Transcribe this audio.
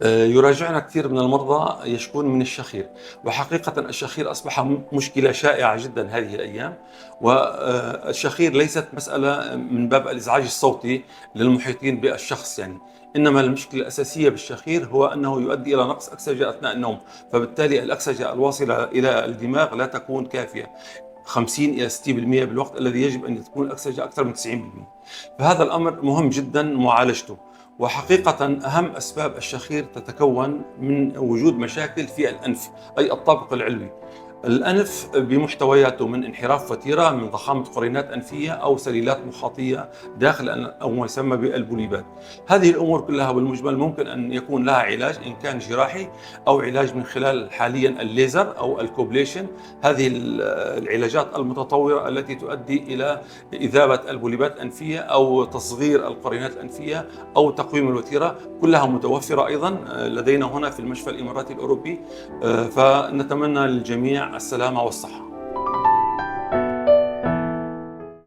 يراجعنا كثير من المرضى يشكون من الشخير، وحقيقة الشخير أصبح مشكلة شائعة جدًا هذه الأيام، والشخير ليست مسألة من باب الإزعاج الصوتي للمحيطين بالشخص يعني، إنما المشكلة الأساسية بالشخير هو أنه يؤدي إلى نقص أكسجة أثناء النوم، فبالتالي الأكسجة الواصلة إلى الدماغ لا تكون كافية. 50 إلى 60% بالوقت الذي يجب أن تكون الأكسجة أكثر من 90%. فهذا الأمر مهم جدًا معالجته. وحقيقة أهم أسباب الشخير تتكون من وجود مشاكل في الأنف، أي الطابق العلوي. الأنف بمحتوياته من انحراف وتيرة، من ضخامة قرينات أنفية أو سليلات مخاطية داخل أو ما يسمى بالبوليبات. هذه الأمور كلها بالمجمل ممكن أن يكون لها علاج، إن كان جراحي أو علاج من خلال حاليا الليزر أو الكوبليشن. هذه العلاجات المتطورة التي تؤدي إلى إذابة البوليبات الأنفية أو تصغير القرينات الأنفية أو تقويم الوتيرة، كلها متوفرة أيضا لدينا هنا في المشفى الإماراتي الأوروبي. فنتمنى للجميع السلامة والصحة.